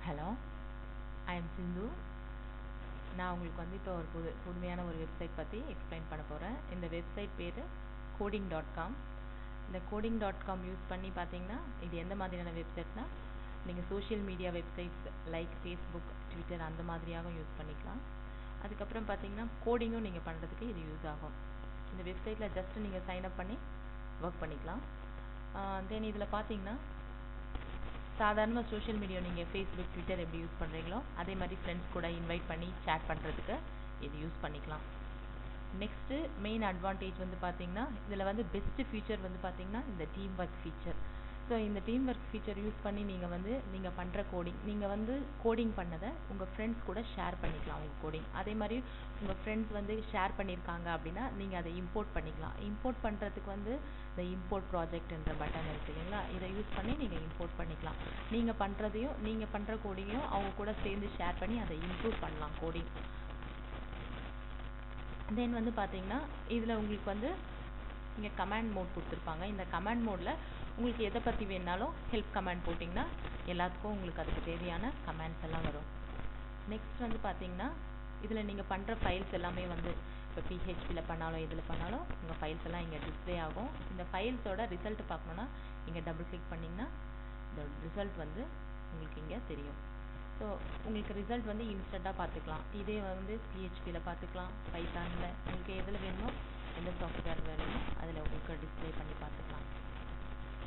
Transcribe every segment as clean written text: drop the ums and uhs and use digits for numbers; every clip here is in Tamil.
ஹலோ, ஐ எம் சிந்து. நான் உங்களுக்கு வந்து இப்போ ஒரு புதுமையான ஒரு வெப்சைட் பற்றி எக்ஸ்பிளைன் பண்ண போகிறேன். இந்த வெப்சைட் பேர் coding.com. இந்த coding.com யூஸ் பண்ணி பார்த்தீங்கன்னா இது எந்த மாதிரியான வெப்சைட்னா, நீங்கள் social media websites like Facebook, Twitter அந்த மாதிரியாக யூஸ் பண்ணிக்கலாம். அதுக்கப்புறம் பார்த்தீங்கன்னா கோடிங்கும் நீங்கள் பண்ணுறதுக்கு இது யூஸ் ஆகும். இந்த வெப்சைட்டில் ஜஸ்ட் நீங்கள் சைன் அப் பண்ணி ஒர்க் பண்ணிக்கலாம். தென் இதில் பார்த்தீங்கன்னா சாதாரணமாக சோஷியல் மீடியா நீங்கள் ஃபேஸ்புக், ட்விட்டர் எப்படி யூஸ் பண்ணுறீங்களோ அதே மாதிரி ஃப்ரெண்ட்ஸ் கூட இன்வைட் பண்ணி சேட் பண்ணுறதுக்கு இது யூஸ் பண்ணிக்கலாம். நெக்ஸ்ட்டு மெயின் அட்வான்டேஜ் வந்து பார்த்தீங்கன்னா இதில் வந்து பெஸ்ட்டு ஃபீச்சர் வந்து பார்த்தீங்கன்னா இந்த டீம் ஒர்க் ஃபீச்சர். ஸோ இந்த டீம் ஒர்க் ஃபீச்சர் யூஸ் பண்ணி நீங்கள் பண்ணுற கோடிங், நீங்கள் வந்து கோடிங் பண்ணதை உங்கள் ஃப்ரெண்ட்ஸ் கூட ஷேர் பண்ணிக்கலாம். உங்கள் கோடிங் அதே மாதிரி உங்கள் ஃப்ரெண்ட்ஸ் வந்து ஷேர் பண்ணியிருக்காங்க அப்படின்னா நீங்கள் அதை இம்போர்ட் பண்ணிக்கலாம். இம்போர்ட் பண்ணுறதுக்கு வந்து இந்த இம்போர்ட் ப்ராஜெக்ட்ன்ற பட்டன் இருக்குது இல்லைங்களா, இதை யூஸ் பண்ணி நீங்கள் இம்போர்ட் பண்ணிக்கலாம். நீங்கள் பண்ணுற கோடிங்கையும் அவங்க கூட சேர்ந்து ஷேர் பண்ணி அதை இம்ப்ரூவ் பண்ணலாம் கோடிங். தென் வந்து பார்த்தீங்கன்னா இதில் உங்களுக்கு வந்து இங்கே கமாண்ட் மோட் கொடுத்துருப்பாங்க. இந்த கமாண்ட் மோடில் உங்களுக்கு எதை பற்றி வேணாலும் ஹெல்ப் கமாண்ட் போட்டிங்கன்னா எல்லாத்துக்கும் உங்களுக்கு அதுக்கு தேவையான கமாண்ட்ஸ் எல்லாம் வரும். நெக்ஸ்ட் வந்து பார்த்தீங்கன்னா இதில் நீங்கள் பண்ணுற ஃபைல்ஸ் எல்லாமே வந்து இப்போ பிஹெச்பியில் பண்ணாலும் இதில் பண்ணாலும் உங்கள் ஃபைல்ஸ் எல்லாம் இங்கே டிஸ்பிளே ஆகும். இந்த ஃபைல்ஸோட ரிசல்ட் பார்க்கணுன்னா இங்கே டபுள் கிளிக் பண்ணிங்கன்னா இந்த ரிசல்ட் வந்து உங்களுக்கு இங்கே தெரியும். ஸோ உங்களுக்கு ரிசல்ட் வந்து இன்ஸ்டண்ட்டாக பார்த்துக்கலாம். இதே வந்து பிஹெச்பியில் பார்த்துக்கலாம், பைத்தானில் உங்களுக்கு எதில் வேணுமோ எந்த சாஃப்ட்வேர் வேணுமோ அதில் உங்களுக்கு டிஸ்பிளே பண்ணி பார்த்துக்கலாம்.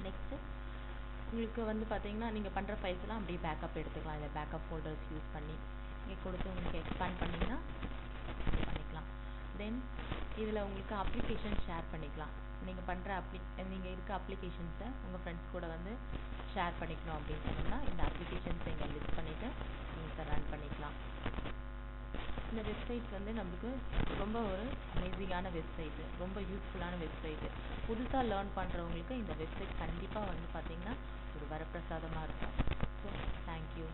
நெக்ஸ்ட்டு உங்களுக்கு வந்து பார்த்தீங்கன்னா நீங்கள் பண்ணுற ஃபைல்ஸ் எல்லாம் அப்படியே பேக்கப் எடுத்துக்கலாம். இதை பேக்கப் ஃபோல்டர்ஸ் யூஸ் பண்ணி இங்கே கொடுத்து உங்களுக்கு எக்ஸ்பேண்ட் பண்ணிங்கன்னா பண்ணிக்கலாம். தென் இதில் உங்களுக்கு அப்ளிகேஷன் ஷேர் பண்ணிக்கலாம். நீங்கள் இருக்க அப்ளிகேஷன்ஸை உங்கள் ஃப்ரெண்ட்ஸ் கூட வந்து ஷேர் பண்ணிக்கணும் அப்படின்னு சொன்னோம்னா இந்த அப்ளிகேஷன்ஸை இங்கே லிஸ்ட் பண்ணிவிட்டு நீங்கள் ரன் பண்ணிக்கலாம். இந்த வெப்சைட் வந்து நம்மளுக்கு ரொம்ப ஒரு அமேசிங்கான வெப்சைட்டு, ரொம்ப யூஸ்ஃபுல்லான வெப்சைட்டு. புதுசாக லேர்ன் பண்ணுறவங்களுக்கு இந்த வெப்சைட் கண்டிப்பாக வந்து பார்த்திங்கன்னா ஒரு வரப்பிரசாதமாக இருக்கும். So thank you.